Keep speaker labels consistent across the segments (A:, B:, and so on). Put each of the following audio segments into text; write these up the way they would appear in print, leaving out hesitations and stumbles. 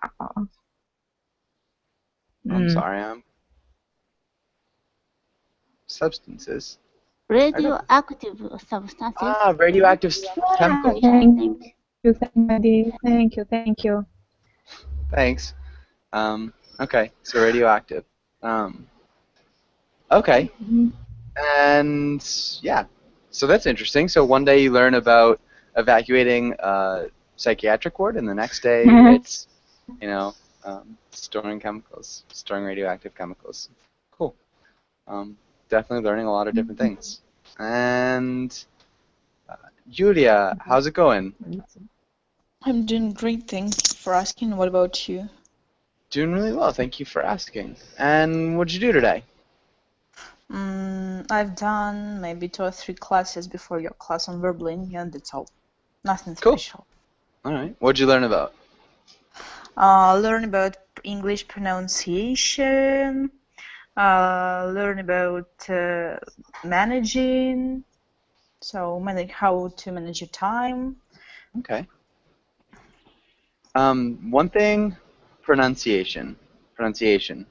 A: I'm
B: Mm.
A: sorry, substances. I got
C: Radioactive substances.
A: radioactive
B: Yeah,
A: chemicals.
B: thank you, somebody. Thank you.
A: Thanks. Okay, so radioactive. Um, okay,
B: Mhm.
A: and yeah, so that's interesting. So one day you learn about evacuating a psychiatric ward, and the next day it's, storing chemicals, storing radioactive chemicals. Cool. Um, Definitely learning a lot of different things. And Julia, how's it going?
D: I'm doing great, thanks for asking. What about you?
A: Doing really well, thank you for asking. And what'd you do today?
D: I've done maybe 2 or 3 classes before your class on verbally, and that's all. Nothing
A: Cool.
D: special.
A: All right. What'd you learn about?
D: Learn about English pronunciation, learn about managing, so how to manage your time.
A: Okay. One thing, pronunciation. Pronunciation.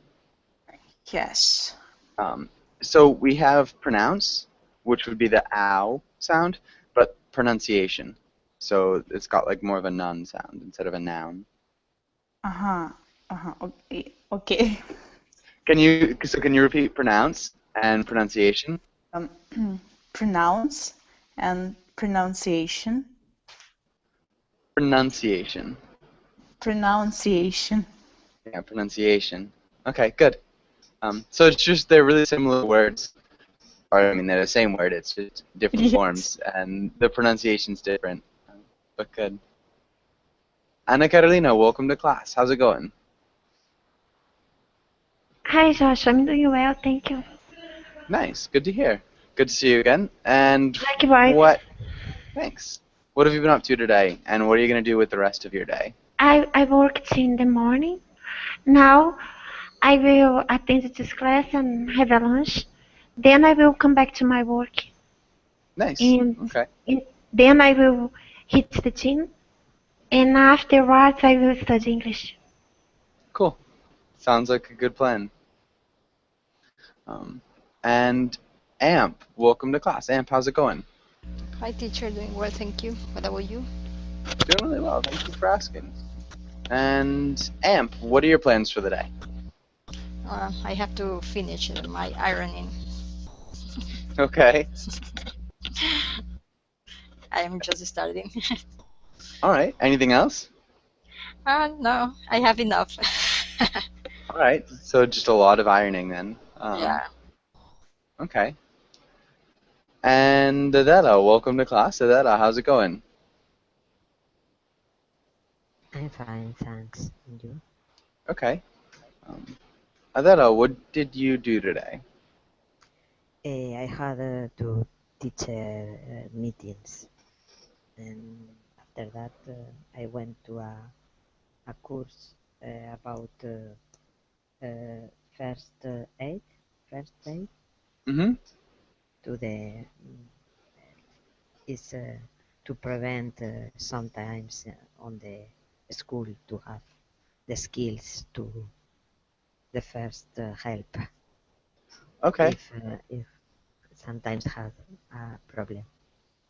D: Yes.
A: Um, so we have pronounce, which would be the ow sound, but pronunciation. So it's got like more of a nun sound instead of a noun.
D: Uh-huh. Okay.
A: Can you repeat pronounce and pronunciation?
D: Um, pronounce and pronunciation.
A: Pronunciation.
D: Pronunciation.
A: Yeah, pronunciation. Okay, good. So it's just they're really similar words. Or I mean, they're the same word. It's just different
D: Yes.
A: forms, and the pronunciation's different. But good. Anna Carolina, welcome to class. How's it going?
E: Hi, Josh. I'm doing well, thank you.
A: Nice. Good to hear. Good to see you again. And
E: Likewise,
A: what? Thanks. What have you been up to today? And what are you gonna do with the rest of your day?
E: I worked in the morning. Now I will attend this class and have a lunch. Then I will come back to my work,
A: Nice.
E: and,
A: Okay.
E: and then I will hit the gym. And afterwards, I will study English.
A: Cool. Sounds like a good plan. Um, and Amp, welcome to class. Amp, how's it going?
F: Hi, teacher. Doing well, thank you. What about you?
A: Doing really well. Thank you for asking. And Amp, what are your plans for the day?
F: I have to finish my ironing.
A: Okay.
F: I am just starting.
A: All right. Anything else?
F: No, I have enough.
A: All right. So just a lot of ironing then.
F: Yeah.
A: Okay. And Adela, welcome to class. Adela, how's it going?
G: I'm fine, thanks. And you?
A: Okay. Adela, what did you do today?
G: I had two teacher meetings, and after that I went to a course about first aid,
A: Mm-hmm.
G: to the is to prevent sometimes on the school to have the skills to the first help
A: Okay.
G: if sometimes have a problem,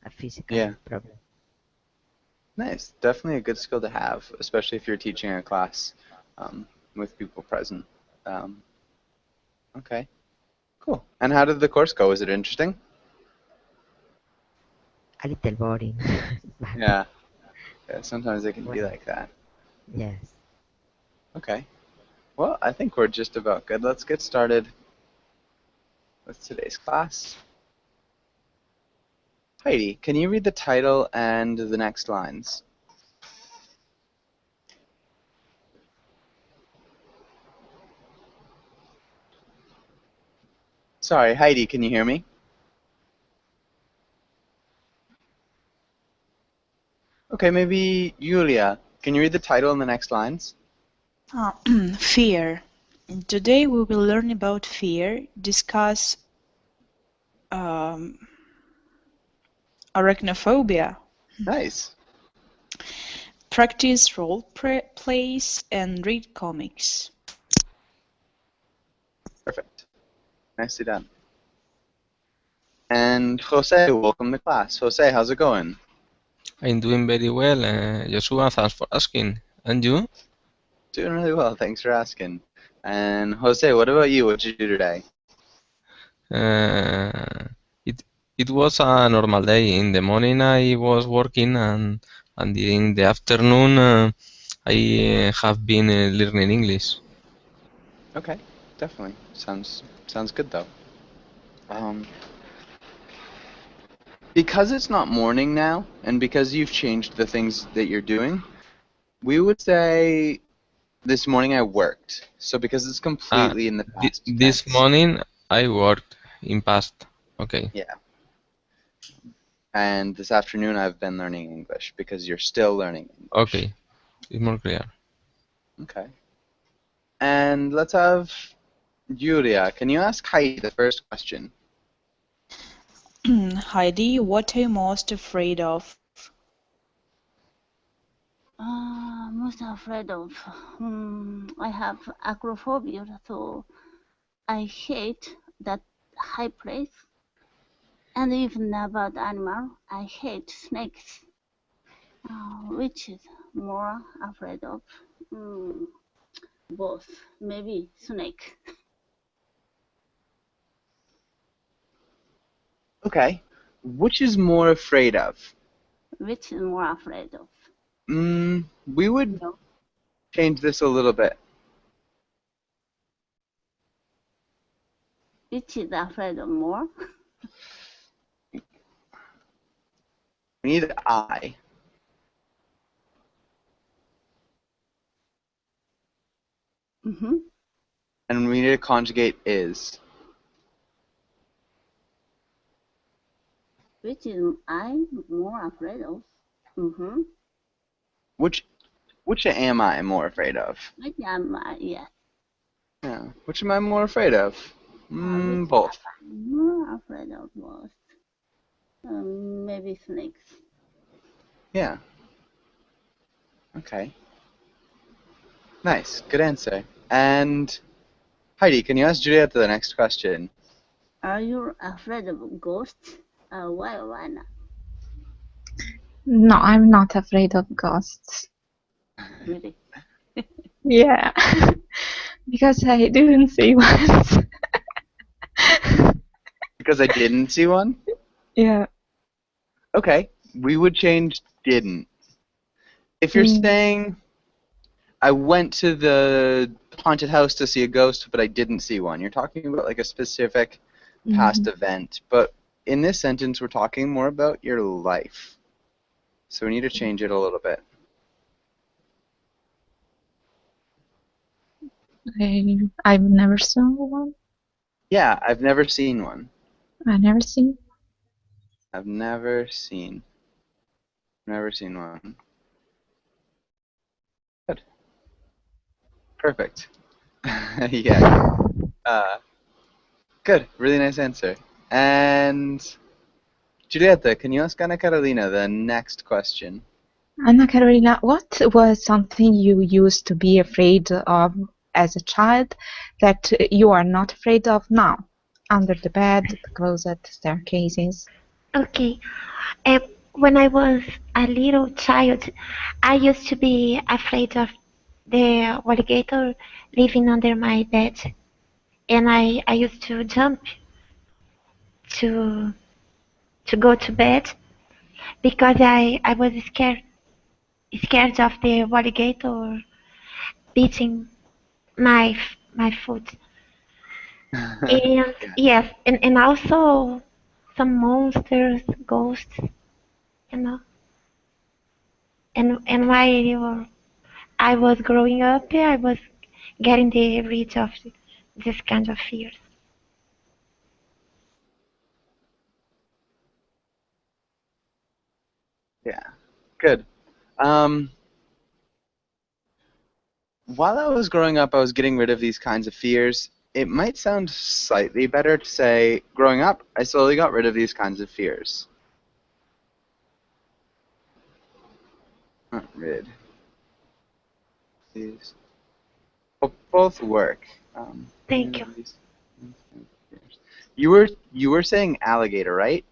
G: a physical
A: Yeah.
G: problem.
A: Nice. Definitely a good skill to have, especially if you're teaching a class with people present. Um, okay. Cool. And how did the course go? Was it interesting?
G: A little boring, but
A: Yeah. Yeah. Sometimes it can be
G: well,
A: like that.
G: yes.
A: Okay. Well, I think we're just about good. Let's get started with today's class. Heidi, can you read the title and the next lines? Sorry, Heidi, can you hear me? Okay, maybe Julia. Can you read the title and the next lines?
D: Fear. Today we will learn about fear, discuss arachnophobia.
A: Nice.
D: practice plays and read comics.
A: Perfect. Nicely done. And Jose, welcome to class. Jose, how's it going?
H: I'm doing very well, Joshua. Thanks for asking. And you?
A: Doing really well. Thanks for asking. And Jose, what about you? What did you do today?
H: Uh, it was a normal day. In the morning, I was working, and in the afternoon, I have been learning English.
A: Okay, definitely. Sounds good though. Because it's not morning now, and because you've changed the things that you're doing, we would say this morning I worked. So because it's completely in the past
H: This
A: tense.
H: morning, I worked in past. Okay.
A: Yeah. And this afternoon I've been learning English because you're still learning English.
H: Okay. It's more clear.
A: Okay. And let's have Julia. Can you ask Heidi the first question?
D: Heidi, what are you most afraid of?
C: Most afraid of. I have acrophobia, so I hate that high place. And even about animal, I hate snakes. Which is more afraid of? Both. Maybe snake.
A: Okay. Which is more afraid of?
C: Which is more afraid of?
A: We would
C: No.
A: change this a little bit.
C: Which is afraid of more?
A: We need I.
C: Mm-hmm.
A: And we need to conjugate is.
C: Which is I more afraid of? Mm-hmm.
A: Which am I more afraid of?
C: Which am I? Yes.
A: Yeah. Which am I more afraid of?
C: Which
A: Both.
C: am I more afraid of most? Maybe snakes.
A: Yeah. Okay. Nice. Good answer. And Heidi, can you ask Juliet the next question?
C: Are you afraid of ghosts? Why not?
B: No, I'm not afraid of ghosts.
C: Really?
B: Yeah, because I didn't see one.
A: Because I didn't see one?
B: Yeah.
A: Okay. We would change didn't. If you're saying I went to the haunted house to see a ghost, but I didn't see one, you're talking about like a specific past event. But in this sentence, we're talking more about your life. So we need to change it a little bit.
B: I've never saw one.
A: Yeah, I've never seen one.
B: I never seen.
A: I've never seen one. Good. Perfect. Yeah. Good. Really nice answer. And Giulietta, can you ask Anna Carolina the next question?
B: Anna Carolina, what was something you used to be afraid of as a child that you are not afraid of now? Under the bed, the closet, staircases.
E: Okay. When I was a little child, I used to be afraid of the alligator living under my bed, and I used to jump to go to bed because I was scared of the alligator beating my foot. And yes, and also some monsters, ghosts, you know. And while I was growing up, I was getting rid of this kind of fears.
A: Yeah. Good. While I was growing up, I was getting rid of these kinds of fears. It might sound slightly better to say, growing up, I slowly got rid of these kinds of fears. Not rid. These both work.
E: Thank you.
A: You were saying alligator, right?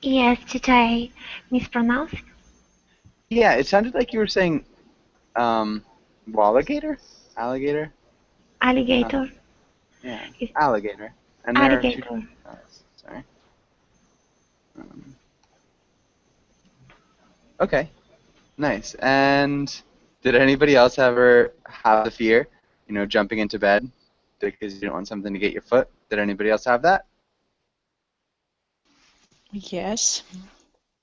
E: Yes, did I mispronounce?
A: Yeah, it sounded like you were saying walligator, alligator.
E: Alligator.
A: Yeah,
E: It's
A: alligator. And there are two.
E: alligator.
A: Sorry. Um, okay, nice. And did anybody else ever have the fear, jumping into bed because you didn't want something to get your foot? Did anybody else have that?
D: Yes,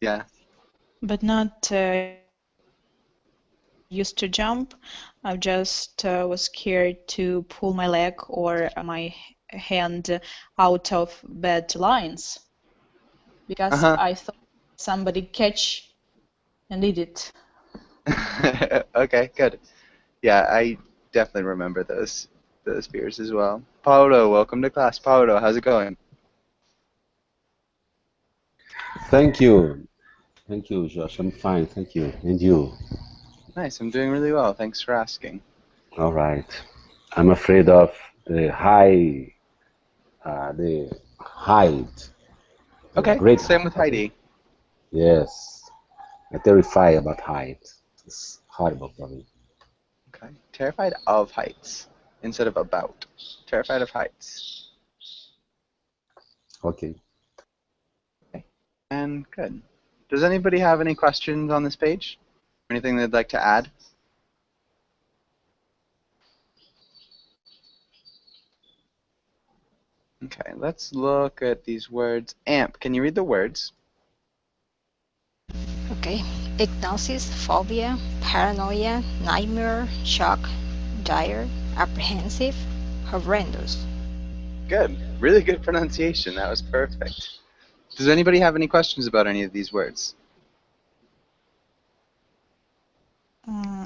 A: Yeah.
D: but not used to jump. I just was scared to pull my leg or my hand out of bed lines because
A: Uh-huh.
D: I thought somebody catch and did it.
A: Okay, good. Yeah, I definitely remember those fears as well. Paulo, welcome to class. Paulo, how's it going?
I: Thank you. Thank you, Josh. I'm fine. Thank you. And you?
A: Nice, I'm doing really well. Thanks for asking.
I: All right. I'm afraid of the the height, the
A: Okay,
I: great
A: same with
I: height. Okay.
A: Heidi.
I: Yes. I'm terrified about height. It's horrible for me.
A: Okay, terrified of heights instead of about. Terrified of heights.
I: Okay.
A: Okay, and good. Does anybody have any questions on this page? Anything they'd like to add? Okay, let's look at these words. Amp, can you read the words?
F: Okay. Hypnosis, phobia, paranoia, nightmare, shock, dire, apprehensive, horrendous.
A: Good. Really good pronunciation. That was perfect. Does anybody have any questions about any of these words?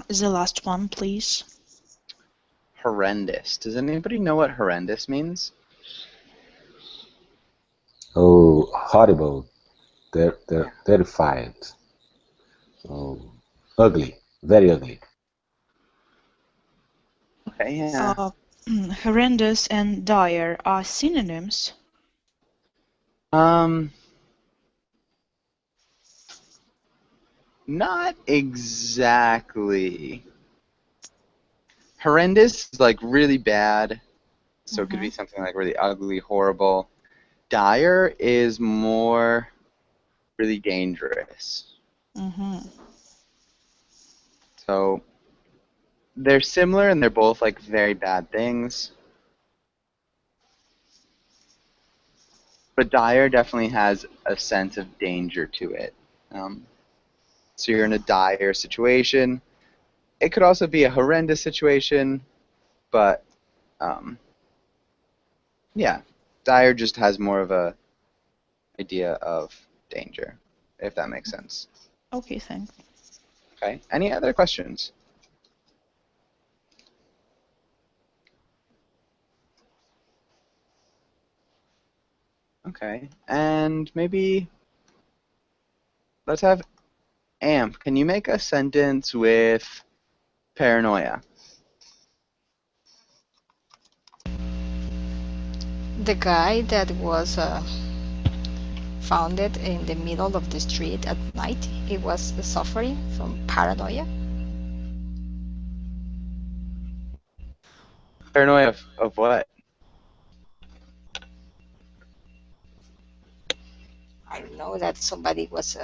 D: The last one, please.
A: Horrendous. Does anybody know what horrendous means?
I: Oh, horrible. Terrified. Oh, ugly. Very ugly.
A: Okay, yeah.
D: Horrendous and dire are synonyms.
A: Not exactly. Horrendous is like really bad, so it could be something like really ugly, horrible. Dire is more really dangerous. So they're similar and they're both like very bad things. But dire definitely has a sense of danger to it. So you're in a dire situation. It could also be a horrendous situation, but yeah, dire just has more of a idea of danger, if that makes sense.
D: Okay, thanks.
A: Okay. Any other questions? Okay. And maybe let's have Amp. Can you make a sentence with paranoia?
F: The guy that was found in the middle of the street at night, he was suffering from paranoia.
A: Paranoia of what?
F: I know that somebody was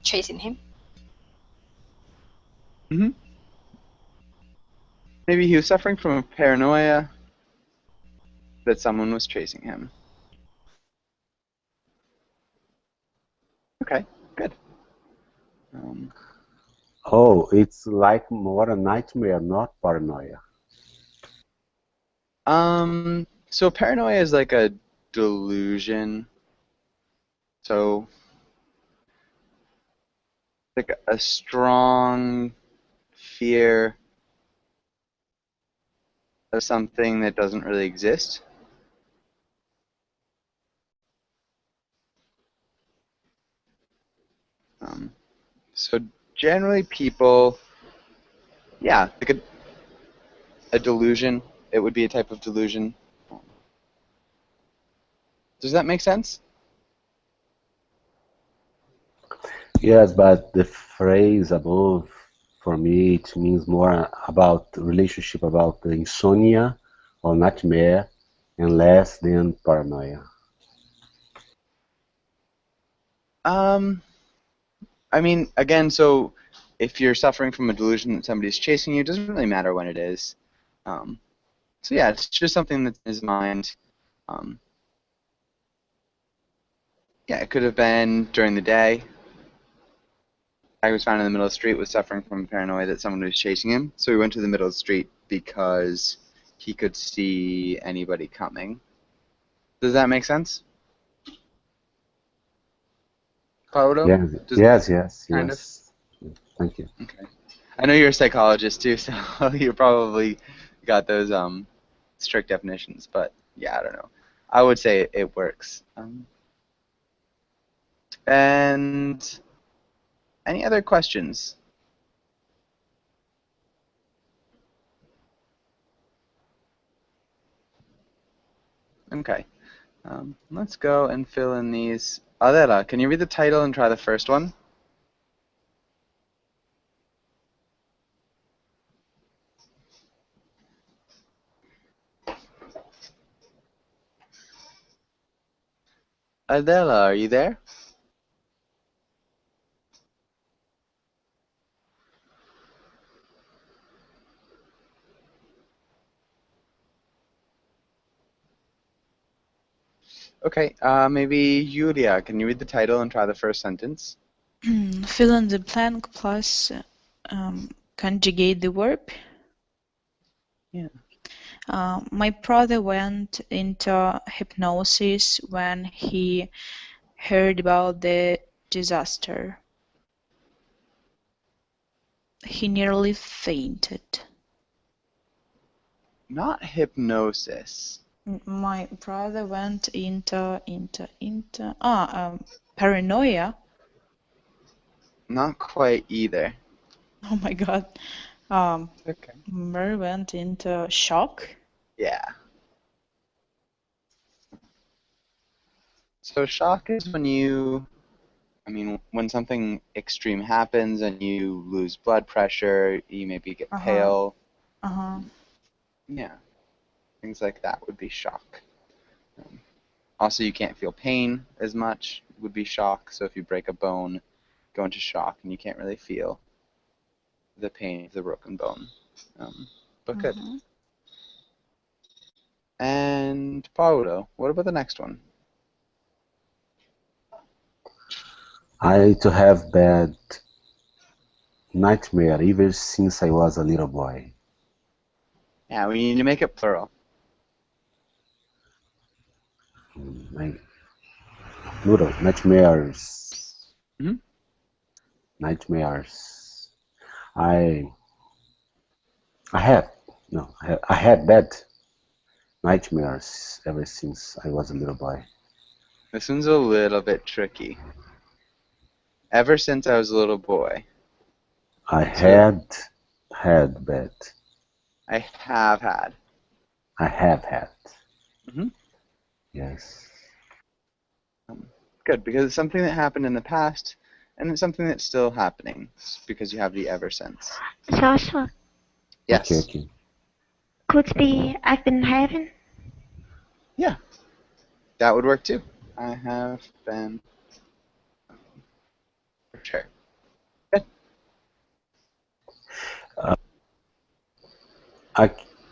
F: chasing him.
A: Mm-hmm. Maybe he was suffering from a paranoia that someone was chasing him. Okay, good.
I: Oh, it's like more a nightmare, not paranoia.
A: So paranoia is like a delusion. So like a strong fear of something that doesn't really exist. So generally people Yeah, like a delusion. It would be a type of delusion. Does that make sense?
I: Yes, but the phrase above, for me, it means more about relationship, about the insomnia or nightmare, and less than paranoia.
A: I mean, again, so if you're suffering from a delusion that somebody's chasing you, it doesn't really matter when it is. Um, so yeah, it's just something that's in his mind. Um, yeah, it could have been during the day. I was found in the middle of the street was suffering from paranoia that someone was chasing him, so he went to the middle of the street because he could see anybody coming. Does that make sense, Paulo?
I: Yes,
A: Does
I: yes, yes,
A: kind of?
I: yes. Thank you.
A: Okay. I know you're a psychologist too, so you probably got those strict definitions, but yeah, I don't know. I would say it works. And any other questions? Okay. Let's go and fill in these. Adela, can you read the title and try the first one? Adela, are you there? Okay, maybe Julia, can you read the title and try the first sentence?
D: Fill in the blank plus conjugate the verb.
A: Yeah.
D: My brother went into hypnosis when he heard about the disaster. He nearly fainted.
A: Not hypnosis.
D: My brother went into paranoia.
A: Not quite either.
D: Oh my God.
A: Okay.
D: Mary went into shock.
A: Yeah. So shock is when something extreme happens and you lose blood pressure, you maybe get pale. Yeah, things like that would be shock. Also, you can't feel pain as much would be shock. So if you break a bone, go into shock and you can't really feel the pain of the broken bone. But good. And Paulo, what about the next one?
I: I to have bad nightmare ever since I was a little boy.
A: Yeah, we need to make it plural.
I: Plural, nightmares.
A: Mm-hmm.
I: Nightmares. I had bad nightmares ever since I was a little boy.
A: This one's a little bit tricky. Ever since I was a little boy.
I: I had bad.
A: I have had.
I: I have had.
A: Mm-hmm.
I: Yes.
A: Good, because it's something that happened in the past, and it's something that's still happening, because you have the ever since.
E: Joshua,
A: Yes.
I: Okay.
E: could be I've been having.
A: Yeah, that would work too. I have been. For sure. Good.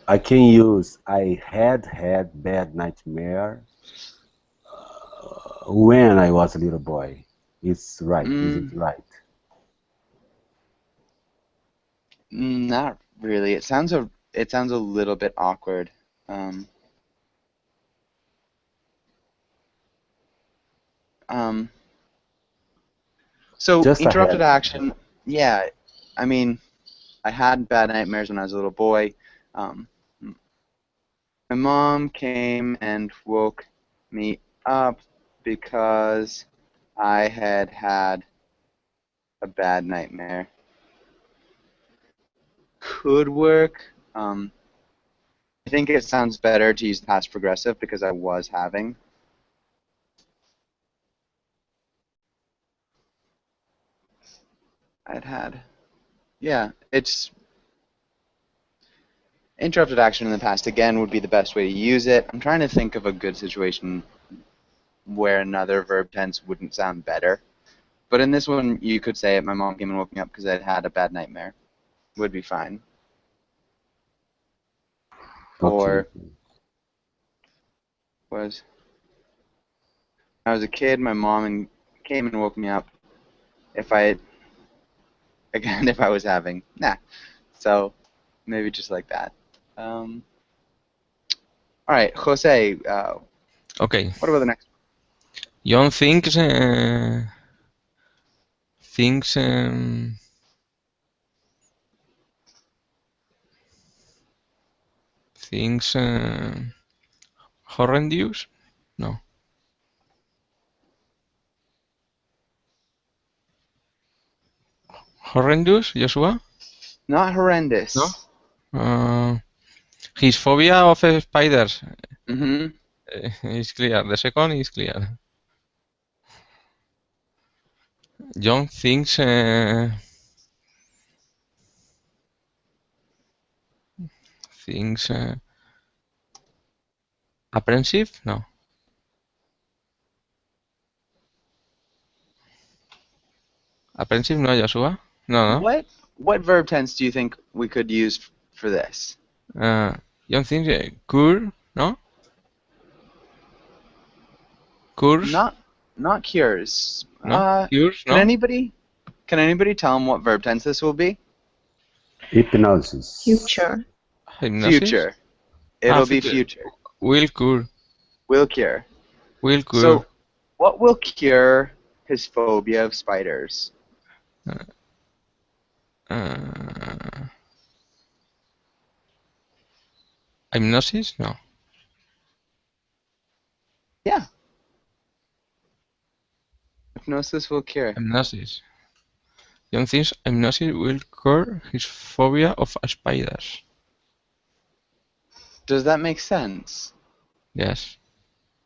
I: I can use I had bad nightmare when I was a little boy. It's right. Is it right?
A: Not really. It sounds a little bit awkward. So
I: Just
A: interrupted
I: ahead.
A: action. Yeah, I mean, I had bad nightmares when I was a little boy. My mom came and woke me up because I had had a bad nightmare. could work. I think it sounds better to use past progressive because I was having. Yeah, it's interrupted action in the past again would be the best way to use it. I'm trying to think of a good situation where another verb tense wouldn't sound better. But in this one, you could say my mom came and woke me up because I'd had a bad nightmare. Would be fine. Or was I was a kid, my mom came and woke me up. If I was having so maybe just like that. All right, Jose.
H: Okay.
A: What about the next one?
H: John thinks horrendous? No. Horrendous, Joshua?
A: Not horrendous.
H: No. His phobia of spiders.
A: Mm-hmm.
H: Is clear. The second is clear. John thinks apprehensive? No. Apprehensive? No, Joshua? No.
A: What verb tense do you think we could use for this?
H: John thinks cure? No. Cures?
A: Not cures.
H: No. Cures? No.
A: Can anybody tell him what verb tense this will be?
I: Hypnosis.
B: Future.
H: Hypnosis?
A: Future. It'll be future.
H: Will cure.
A: Will cure.
H: Will cure.
A: So, what will cure his phobia of spiders?
H: Hypnosis? No.
A: Yeah. Hypnosis will cure.
H: Hypnosis. John thinks hypnosis will cure his phobia of spiders.
A: Does that make sense?
H: Yes.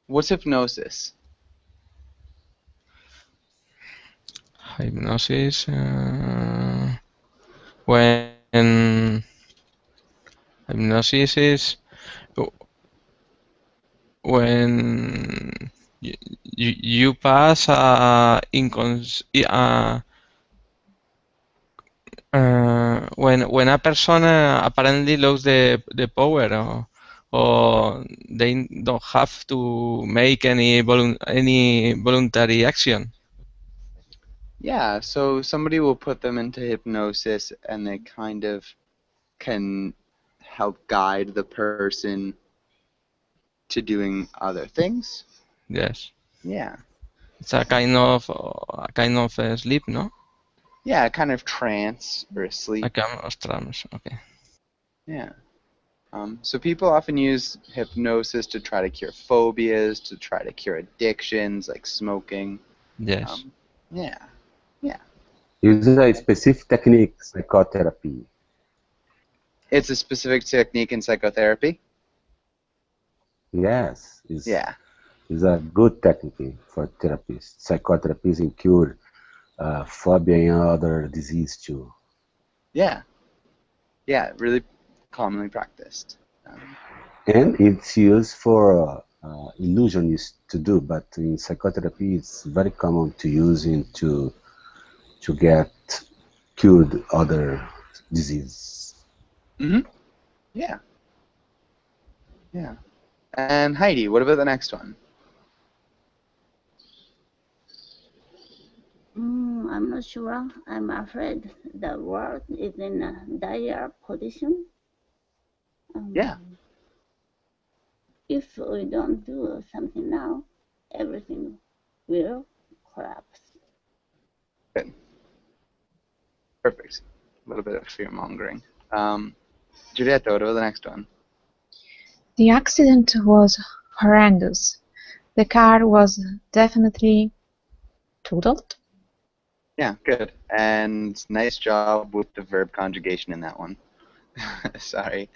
A: What's hypnosis?
H: Hypnosis. When hypnosis is when you pass when a person apparently loses the power or they don't have to make any voluntary action.
A: Yeah, so somebody will put them into hypnosis and they kind of can help guide the person to doing other things.
H: Yes.
A: Yeah.
H: It's a kind of sleep, no?
A: Yeah, a kind of trance or a sleep.
H: A kind of trance, okay.
A: Yeah. So people often use hypnosis to try to cure phobias, to try to cure addictions like smoking.
H: Yes.
A: Yeah.
I: Is a specific technique, psychotherapy.
A: It's a specific technique in psychotherapy?
I: Yes. It's a good technique for therapists. Psychotherapists in cure phobia and other disease too.
A: Yeah. Yeah, really commonly practiced.
I: And it's used for illusionists to do, but in psychotherapy it's very common to use it to get cured other disease.
A: Mm-hmm. Yeah. Yeah. And Heidi, what about the next one?
C: I'm not sure. I'm afraid the world is in a dire position.
A: Yeah.
C: If we don't do something now, everything will collapse.
A: Good. Perfect. A little bit of fear-mongering. Giulietta, what about the next one?
B: The accident was horrendous. The car was definitely totaled.
A: Yeah, good. And nice job with the verb conjugation in that one. Sorry.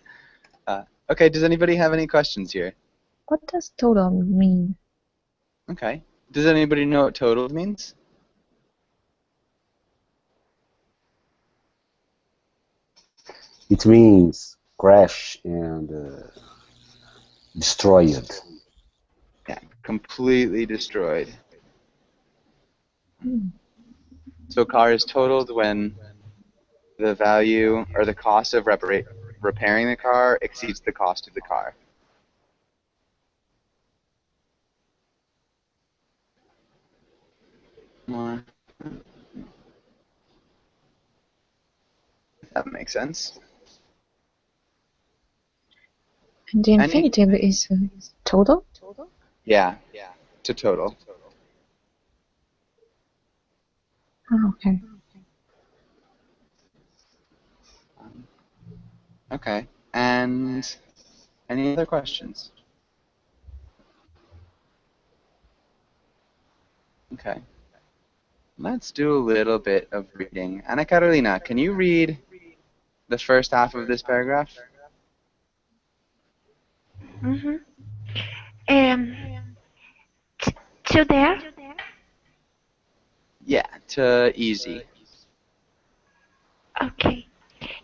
A: Okay, does anybody have any questions here?
B: What does total mean?
A: Okay. Does anybody know what total means?
I: It means crash and destroyed.
A: Yeah, completely destroyed. So a car is totaled when the value or the cost of repairing the car exceeds the cost of the car. More. That makes sense.
B: And the infinitive is total?
A: Yeah, to total.
B: Oh, okay.
A: Okay. And any other questions? Okay. Let's do a little bit of reading. Ana Carolina, can you read the first half of this paragraph?
E: Mm-hmm. To there?
A: Yeah, to easy.
E: Okay.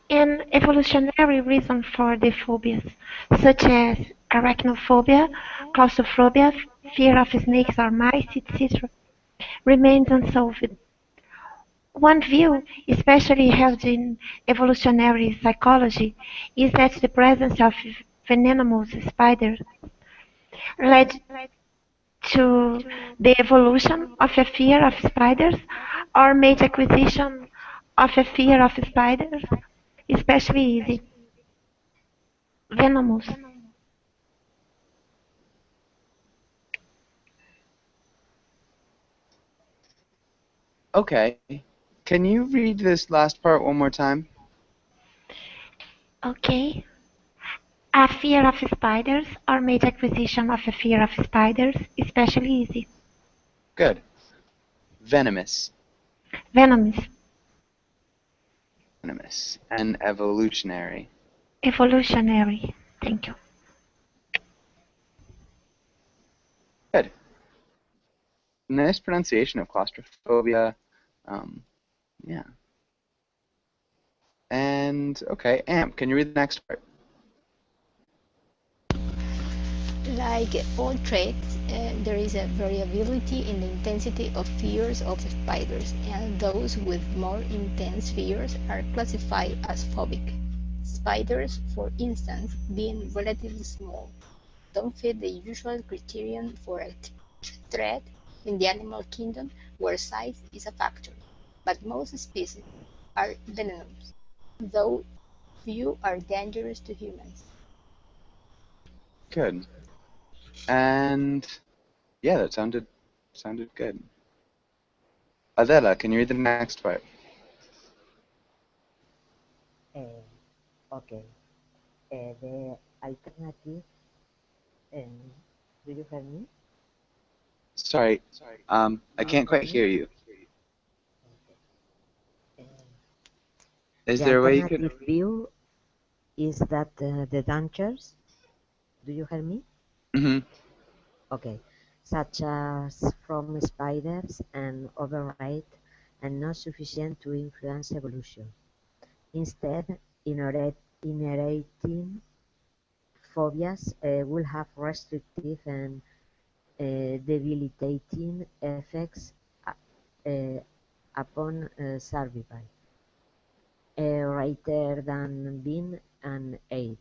E: An evolutionary reason for the phobias, such as arachnophobia, claustrophobia, fear of snakes or mice, etc., remains unsolved. One view, especially held in evolutionary psychology, is that the presence of venomous spiders led to the evolution of a fear of spiders or made acquisition of a fear of spiders especially the venomous.
A: Okay. Can you read this last part one more time?
E: Okay. A fear of spiders or made acquisition of a fear of spiders especially easy.
A: Good. Venomous.
E: Venomous.
A: Venomous. And evolutionary.
E: Evolutionary. Thank you.
A: Good. Nice pronunciation of claustrophobia. Yeah. And, okay, Amp, can you read the next part?
F: Like all traits, there is a variability in the intensity of fears of spiders, and those with more intense fears are classified as phobic. Spiders, for instance, being relatively small, don't fit the usual criterion for a threat in the animal kingdom where size is a factor, but most species are venomous, though few are dangerous to humans.
A: Good. And, yeah, that sounded good. Adela, can you read the next part?
G: Okay. The alternative, do you hear me?
A: Sorry, I can't quite hear you. Is
G: The
A: there a way you
G: alternative
A: could...
G: view is that the dangers, do you hear me?
A: Mm-hmm.
G: Okay, such as from spiders and override and not sufficient to influence evolution. Instead, inheriting phobias will have restrictive and debilitating effects uh, upon survival, rather than being an aid.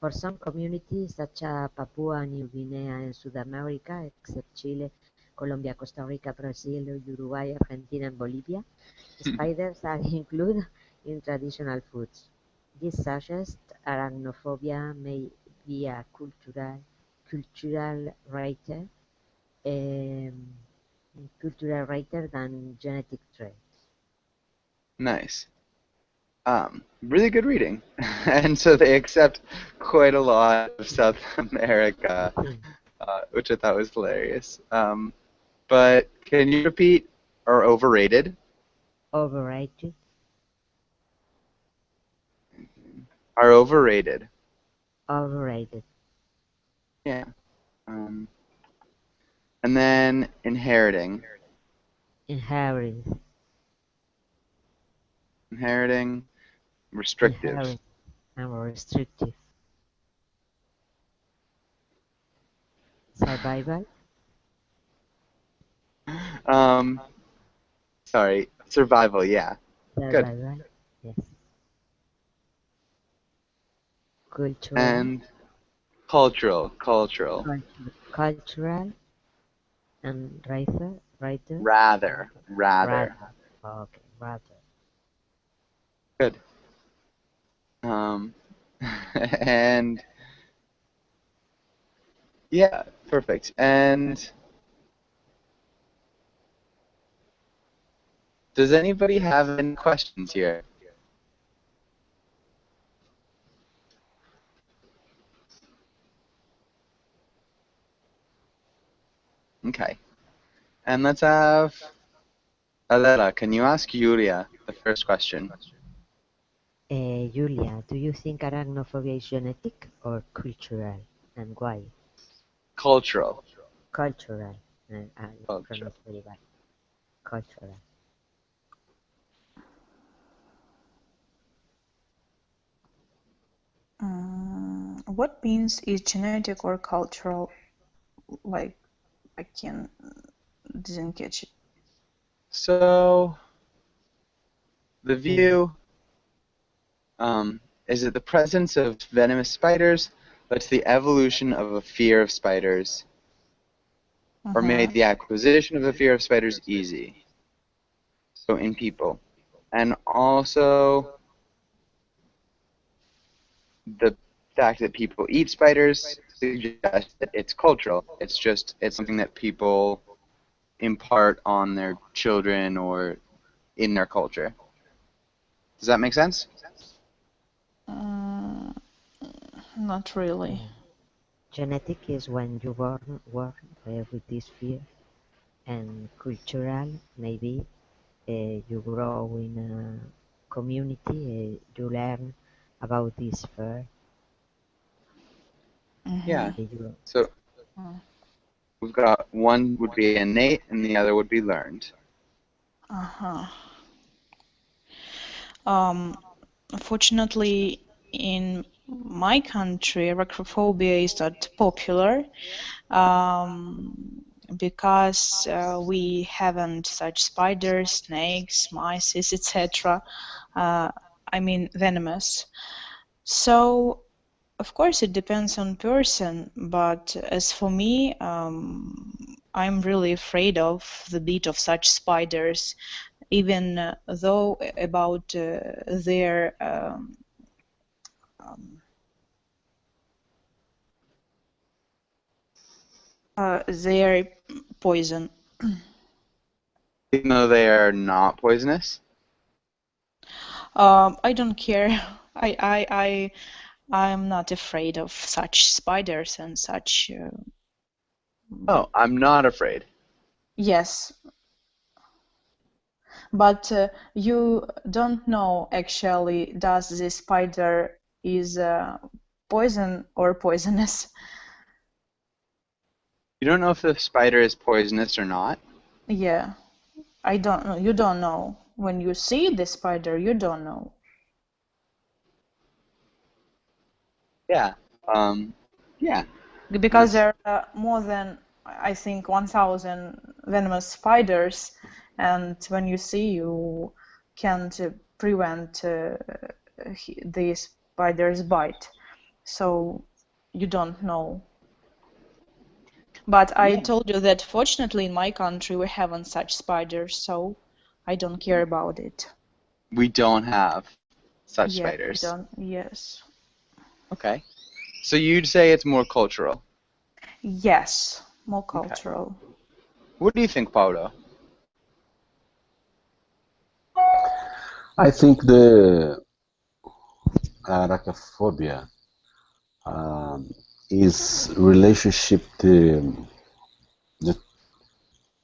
G: For some communities, such as Papua New Guinea and South America, except Chile, Colombia, Costa Rica, Brazil, Uruguay, Argentina, and Bolivia, spiders are included in traditional foods. This suggests arachnophobia may be a cultural writer, um, than genetic trait.
A: Nice. Really good reading. And so they accept quite a lot of South America, which I thought was hilarious. But can you repeat, or overrated?
G: Overrated.
A: Are overrated.
G: Overrated.
A: Yeah. And then inheriting.
G: Inherit.
A: Inheriting. Restrictive.
G: Inherent and restrictive. Survival.
A: Sorry. Survival, yeah. Good.
G: Survival. Yes. Cultural.
A: And cultural. Cultural.
G: Cultural. And writer.
A: Rather.
G: Rather. Okay. Rather.
A: Good. And yeah, perfect. And does anybody have any questions here? Okay. And let's have Alela, can you ask Yulia the first question?
G: Julia, do you think arachnophobia is genetic or cultural, and why?
A: Cultural.
G: Cultural. I
A: Cultural.
G: pronounce very well. Cultural.
D: What means is genetic or cultural? Like, I didn't catch it.
A: So, the view is that the presence of venomous spiders led to the evolution of a fear of spiders, or made the acquisition of a fear of spiders easy. So in people. And also the fact that people eat spiders suggests that it's cultural. It's something that people impart on their children or in their culture. Does that make sense?
D: Not really.
G: Genetic is when you born with this fear, and cultural maybe you grow in a community, you learn about this fear.
A: Yeah. So we've got one would be innate and the other would be learned.
D: Fortunately, in my country, arachnophobia is not popular because we haven't such spiders, snakes, mice, etc. I mean venomous. So, of course, it depends on person, but as for me, I'm really afraid of the bite of such spiders, even though about their poison.
A: Even though they are not poisonous?
D: I don't care. I'm not afraid of such spiders and such.
A: Oh, I'm not afraid.
D: Yes. But you don't know actually, does this spider is poison or poisonous?
A: You don't know if the spider is poisonous or not?
D: Yeah, I don't know. You don't know. When you see the spider, you don't know.
A: Yeah. Yeah.
D: Because there are more than, I think, 1,000 venomous spiders, and when you see, you can't prevent the spider's bite. So you don't know. But I told you that fortunately in my country we haven't such spiders, so I don't care about it.
A: We don't have such
D: Yeah,
A: spiders.
D: we don't. Yes.
A: Okay. So you'd say it's more cultural?
D: Yes, more cultural.
A: Okay. What do you think, Paulo?
I: I think the arachnophobia is relationship to the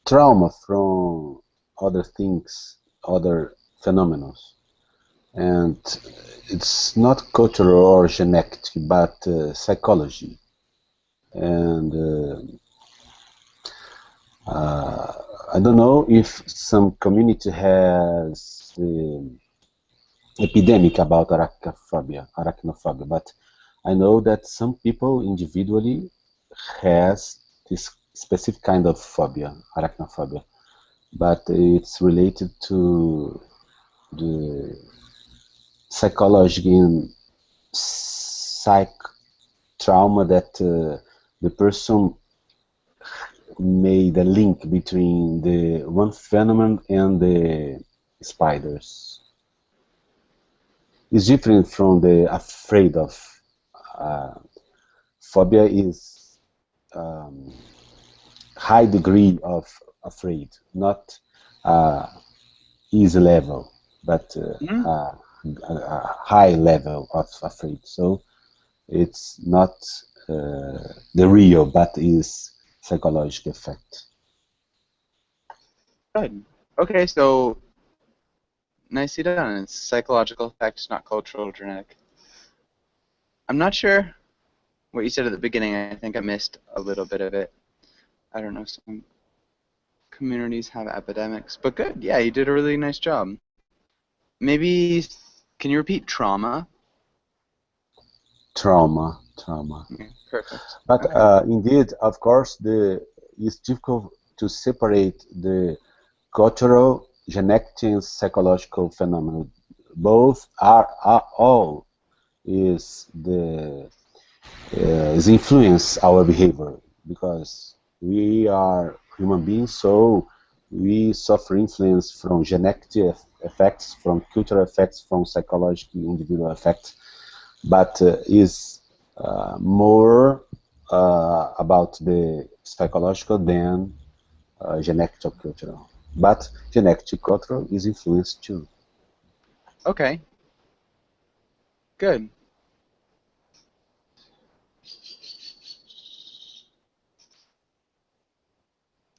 I: trauma from other things, other phenomena. and it's not cultural or genetic, but psychology. And I don't know if some community has the epidemic about arachnophobia, but I know that some people individually has this specific kind of phobia, arachnophobia, but it's related to the psychology and psych trauma that the person made a link between the one phenomenon and the spiders. It's different from the afraid of. Phobia is high degree of afraid, not easy level, but a high level of afraid. So it's not the real, but is psychological effect.
A: Good. Okay, so nicely done. It's psychological effect, not cultural or genetic. I'm not sure what you said at the beginning. I think I missed a little bit of it. I don't know. Some communities have epidemics, but good. Yeah, you did a really nice job. Maybe can you repeat trauma?
I: Trauma.
A: Okay, perfect.
I: But
A: Okay.
I: indeed, of course, it's difficult to separate the cultural, genetic, and psychological phenomena. Both are all is influence our behavior because we are human beings, so we suffer influence from genetic effects, from cultural effects, from psychological individual effects, but is more about the psychological than genetic or cultural. But genetic cultural is influenced too.
A: Okay. Good.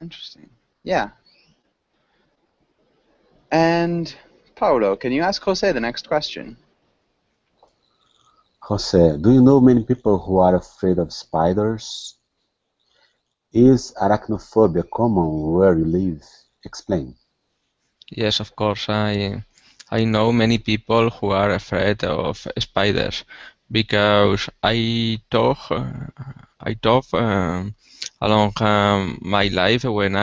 A: Interesting. Yeah. And Paulo, can you ask Jose the next question?
I: Jose, do you know many people who are afraid of spiders? Is arachnophobia common where you live? Explain.
H: Yes, of course. I know many people who are afraid of spiders because I thought along my life when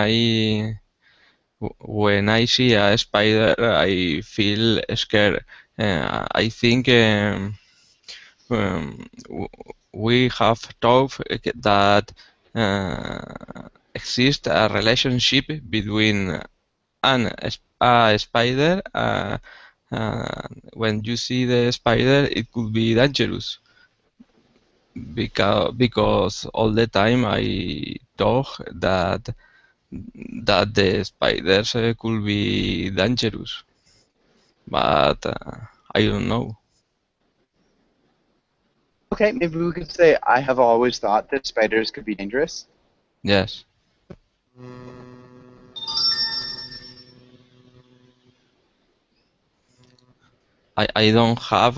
H: I see a spider I feel scared. I think we have thought that exists a relationship between a spider. When you see the spider, it could be dangerous because all the time I thought that the spiders could be dangerous, but I don't know.
A: Okay, maybe we could say I have always thought that spiders could be dangerous.
H: Yes. I don't have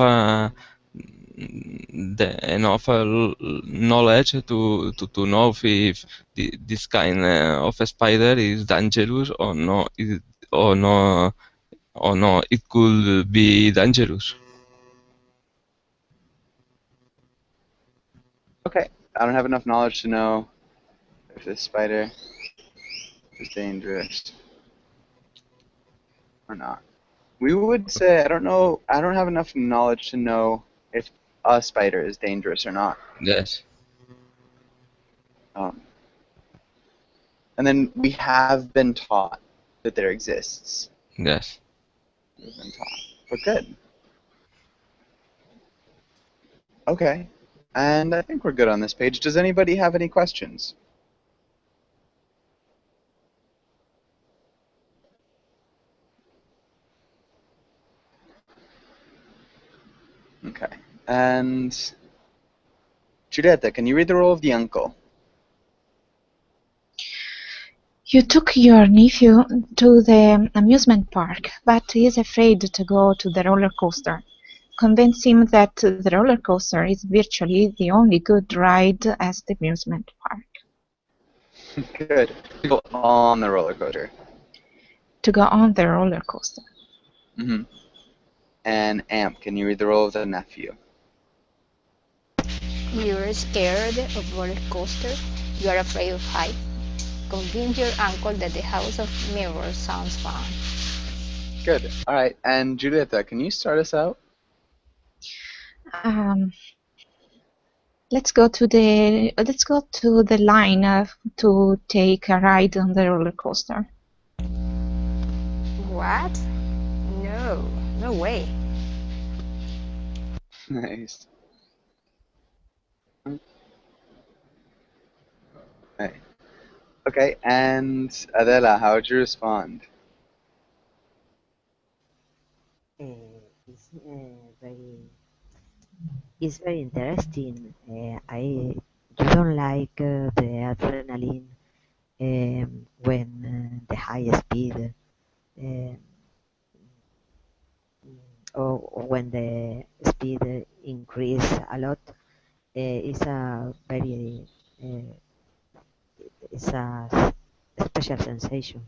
H: enough knowledge to know if this kind of spider is dangerous or no, or no, or no, it could be dangerous.
A: Okay, I don't have enough knowledge to know if this spider is dangerous or not. We would say, I don't know, I don't have enough knowledge to know if a spider is dangerous or not.
H: Yes.
A: And then we have been taught that there exists.
H: Yes.
A: We've been taught. But good. Okay. And I think we're good on this page. Does anybody have any questions? Okay. And Julieta, can you read the role of the uncle?
B: You took your nephew to the amusement park, but he is afraid to go to the roller coaster. Convince him that the roller coaster is virtually the only good ride at the amusement park.
A: Good. Go on the roller coaster.
B: To go on the roller coaster.
A: Mm-hmm. And Amp, can you read the role of the nephew?
F: You're scared of roller coaster. You are afraid of height. Convince your uncle that the House of Mirrors sounds fun.
A: Good. All right. And Julieta, can you start us out?
B: Let's go to the line to take a ride on the roller coaster.
F: What? No, no way.
A: Nice. Right. Okay. And Adela, how would you respond?
G: It's very interesting. You don't like the adrenaline when the high speed um, or when the speed increase a lot. It's a very it's a special sensation.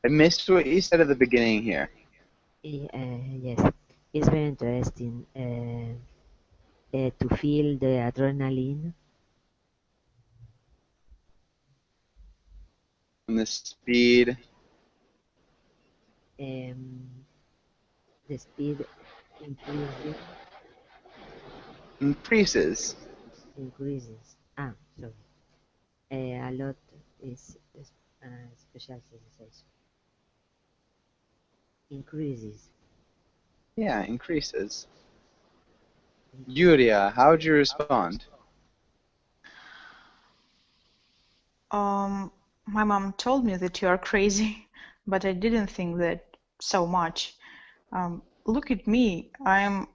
A: I missed what you said at the beginning here.
G: Yes, it's very interesting to feel the adrenaline.
A: And the speed.
G: The speed increases. Increases. Sorry. A lot is a special sensation. Increases.
A: Yeah, increases. Yuria, how would you respond?
D: My mom told me that you are crazy, but I didn't think that so much. Look at me. I'm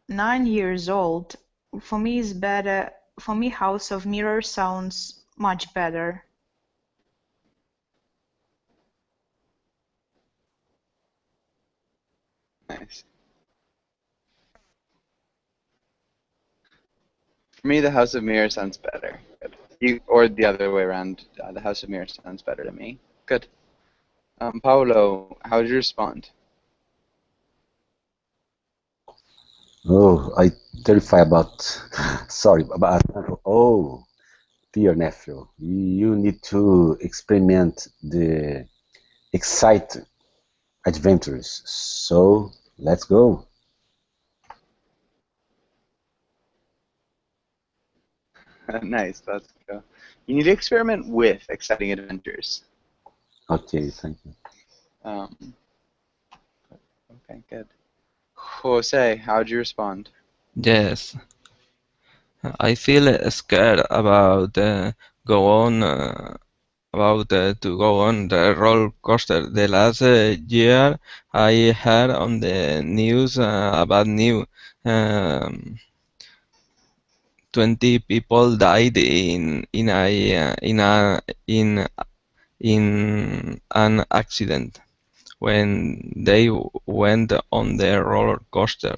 D: 9 years old. For me, it's better. For me, House of Mirrors sounds much better.
A: Nice. For me, the House of Mirrors sounds better. Good. Or the other way around. The House of Mirrors sounds better to me. Good. Paolo, how would you respond?
I: Oh, I terrified about. Sorry, about. Oh, dear nephew, you need to experiment the exciting adventures. So let's go.
A: Nice. Let's go. You need to experiment with exciting adventures.
I: Okay, thank you.
A: Okay, good. Jose, how would you respond?
H: Yes, I feel scared about go on to go on the roller coaster. The last year, I heard on the news about new 20 people died in an accident when they went on the roller coaster.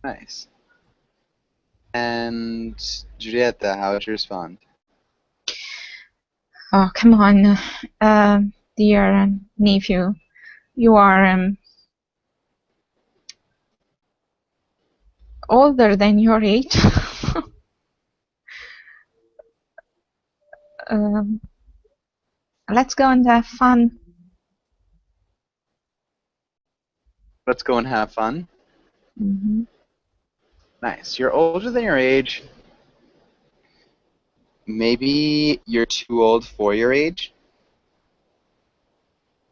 A: Nice. And Julieta, how would you respond?
B: Oh, come on, dear nephew. You are older than your age. Let's go and have fun.
A: Let's go and have fun.
B: Mm-hmm.
A: Nice. You're older than your age. Maybe you're too old for your age.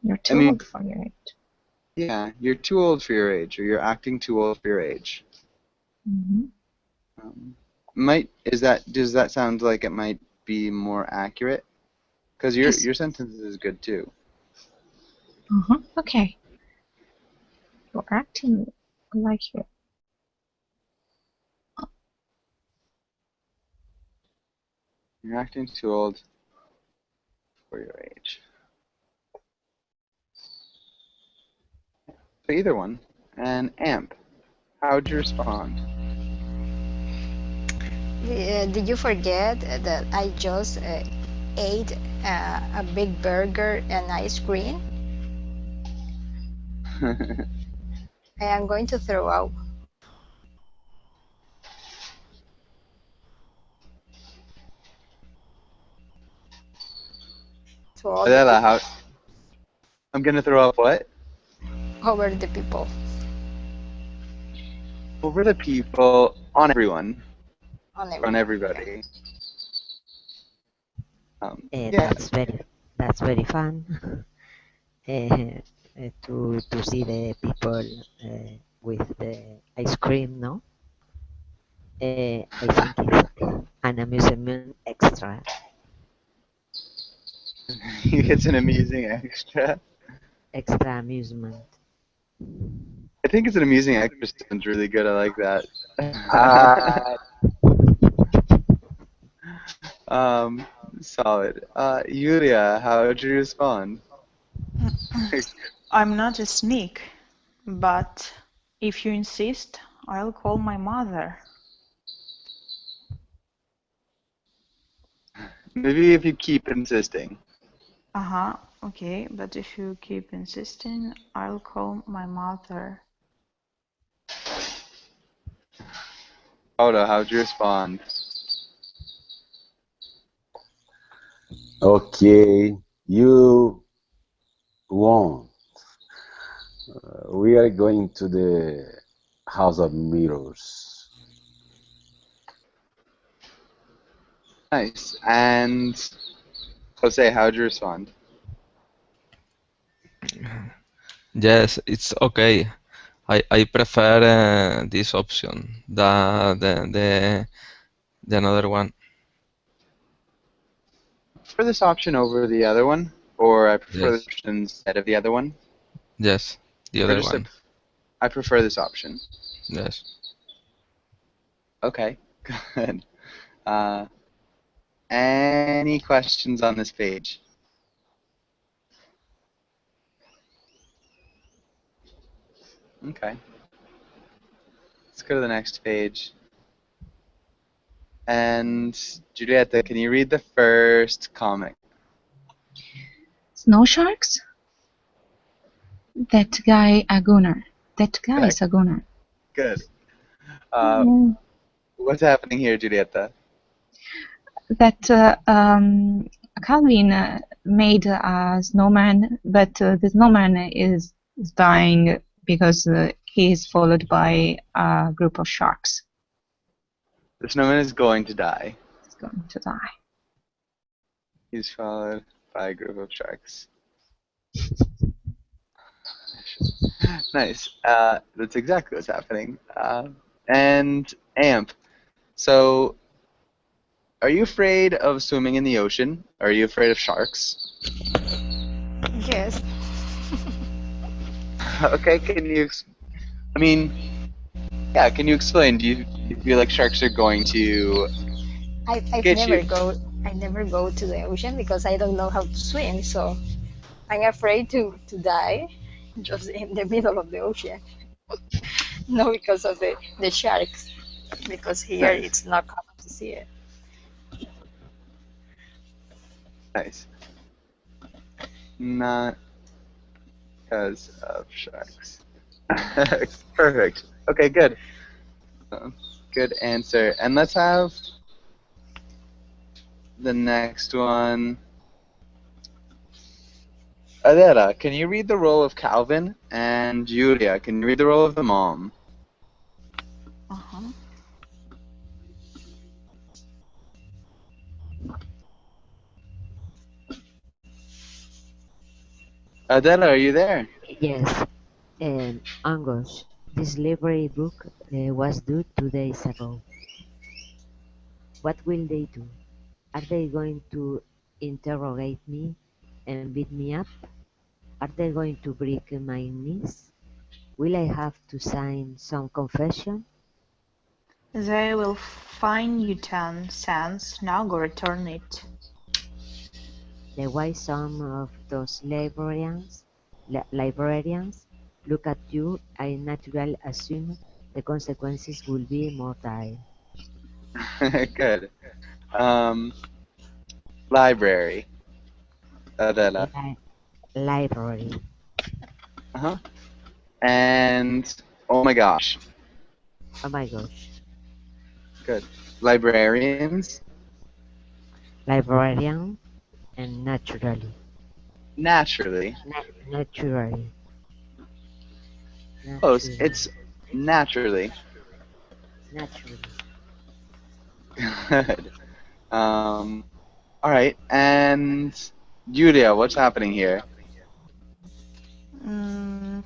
B: You're too old for your age.
A: Yeah, you're too old for your age, or you're acting too old for your age.
B: Mm-hmm.
A: Does that sound like it might be more accurate? Because your sentence is good too.
B: Okay. You're acting like you.
A: You're acting too old for your age. So either one. And Amp, how'd you respond?
F: Did you forget that I just ate a big burger and ice cream? I am going to throw up. To all the
A: Adela,
F: people,
A: how? I'm gonna throw up what?
F: over the people.
A: Over the people, on everyone,
F: On
A: on
F: everyone.
A: everybody.
G: Yeah.
A: Yeah.
G: That's very fun to see the people with the ice cream, no? I think it's an amusement extra.
A: It's an amusing extra.
G: Extra amusement.
A: I think it's an amusing extra sounds really good. I like that. Solid. Yulia, how would you respond?
D: I'm not a sneak, but if you insist, I'll call my mother.
A: Maybe if you keep insisting.
D: Uh-huh, okay, but if you keep insisting, I'll call my mother.
A: Oda, how'd you respond?
I: Okay, you won. We are going to the House of Mirrors.
A: Nice. And Jose, how'd you respond?
H: Yes, it's okay. I prefer this option, the another one.
A: For this option over the other one, or I prefer
H: Yes.
A: this option instead of the other one,
H: Yes, the
A: or
H: other
A: just
H: one.
A: I prefer this option.
H: Yes.
A: Okay, good. Any questions on this page? Okay. Let's go to the next page. And Julieta, can you read the first comic?
B: Snow sharks? That guy a gunner. That guy is a gunner.
A: Good.
B: Mm,
A: What's happening here, Julieta?
B: that Calvin made a snowman, but the snowman is dying because he is followed by a group of sharks.
A: The snowman is going to die.
B: He's going to die.
A: He's followed by a group of sharks. Nice. That's exactly what's happening. And Amp, so are you afraid of swimming in the ocean? Are you afraid of sharks?
F: Yes.
A: Okay, can you? I mean, yeah. Can you explain? Do you feel like sharks are going to
F: I've
A: get
F: never
A: you?
F: I never go to the ocean because I don't know how to swim, so I'm afraid to die just in the middle of the ocean. No, because of the sharks, because here
A: Nice.
F: it's not common to see it.
A: Nice. Not because of sharks. Perfect. Okay, good. Good answer. And let's have the next one. Adela, can you read the role of Calvin? And Julia, can you read the role of the mom?
D: Uh-huh.
A: Adela, are you there?
G: Yes. Angus, this library book was due 2 days ago. What will they do? Are they going to interrogate me and beat me up? Are they going to break my knees? Will I have to sign some confession?
D: They will fine you 10 cents. Now go return it.
G: The way some of those librarians look at you, I naturally assume the consequences will be more dire.
A: Good. Um, library. Da.
G: Li- library.
A: Uh-huh. And oh my gosh.
G: Oh my gosh.
A: Good. Librarians.
G: Librarian and naturally.
A: Naturally.
G: Naturally.
A: Close.
G: Naturally.
A: It's naturally.
G: Naturally.
A: Good. All right. And Julia, what's happening here?
D: Mm,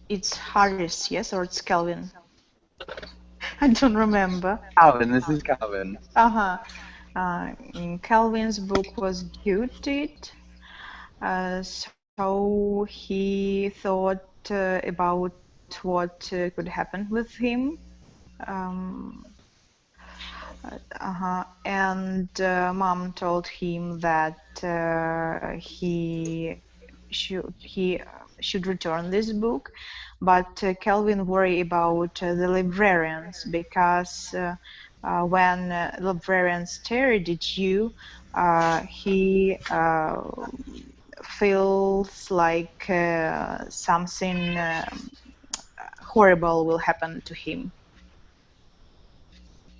D: it's Harris, yes, or it's Kelvin? I don't remember.
A: Calvin. This is Calvin.
D: Uh-huh. Calvin's book was gifted, so he thought about what could happen with him. Um, And mom told him that he should return this book, but Kelvin worried about the librarians because when librarians stared at you, he feels like something horrible will happen to him.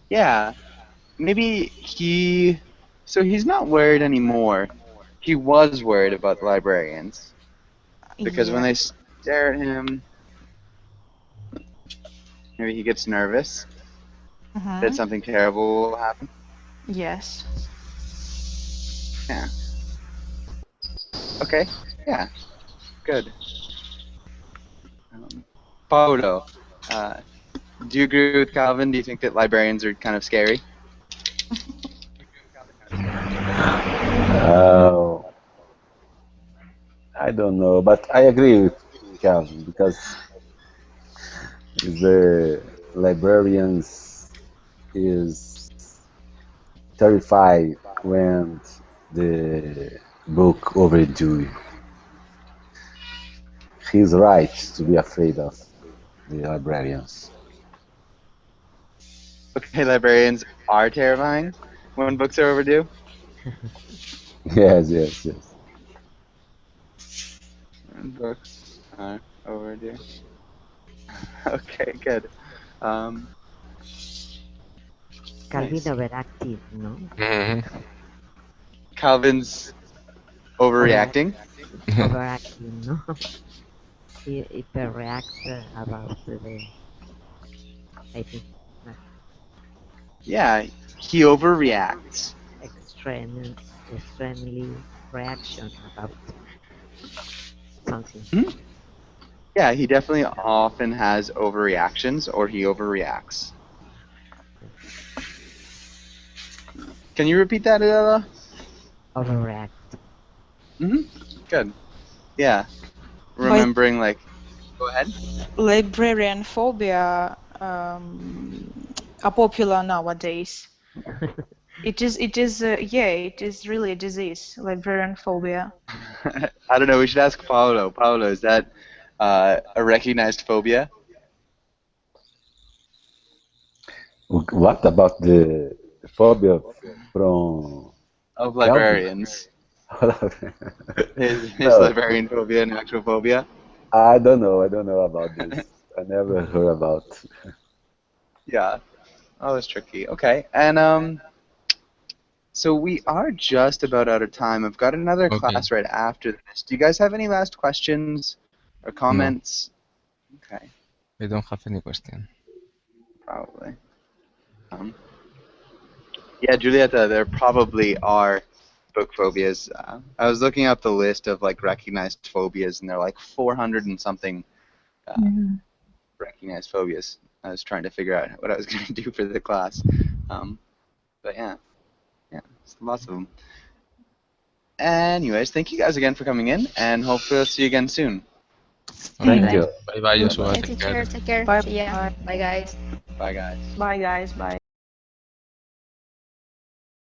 A: Yeah. Maybe so he's not worried anymore. He was worried about the librarians because when
D: Yeah.
A: they stare at him, maybe he gets nervous that something terrible will happen.
D: Yes.
A: Yeah. Okay. Yeah. Good. Paulo, do you agree with Calvin? Do you think that librarians are kind of scary?
I: I don't know, but I agree with Calvin because the librarians is terrified when the book overdue. He's right to be afraid of the librarians.
A: Okay, librarians are terrifying when books are overdue.
I: Yes.
A: When books are overdue. Okay, good.
G: Calvin
A: Nice.
G: overactive, no?
A: Calvin's overreacting.
G: Overactive, no? He hyperreacts about I think,
A: Yeah, he overreacts.
G: extremely reaction about something.
A: Yeah, he definitely often has overreactions or he overreacts. Can you repeat that, Adela?
G: Overreact.
A: Good. Yeah. Remembering, like, go ahead.
D: Librarian phobia are popular nowadays. It is really a disease, librarian phobia.
A: I don't know, we should ask Paolo. Paolo, is that a recognized phobia?
I: What about the phobia from
A: Of
I: Calvin?
A: librarians. Is
I: No,
A: librarian phobia an actual phobia?
I: I don't know about this. I never heard about.
A: Yeah. Oh, that's tricky. Okay. And so we are just about out of time. I've got another class right after this. Do you guys have any last questions or comments? No. Okay.
H: I don't have any question.
A: Probably. Yeah, Julieta, there probably are book phobias. I was looking up the list of like recognized phobias, and there are like 400 and something recognized phobias. I was trying to figure out what I was going to do for the class, but yeah, it's lots of them. Anyways, thank you guys again for coming in, and hopefully I'll see you again soon.
I: Thank you.
H: Bye bye, Joshua.
F: Bye,
H: Take
F: teacher.
H: care.
F: Take care.
D: Bye.
F: See ya. Bye, guys.
A: Bye, guys.
D: Bye, guys. Bye.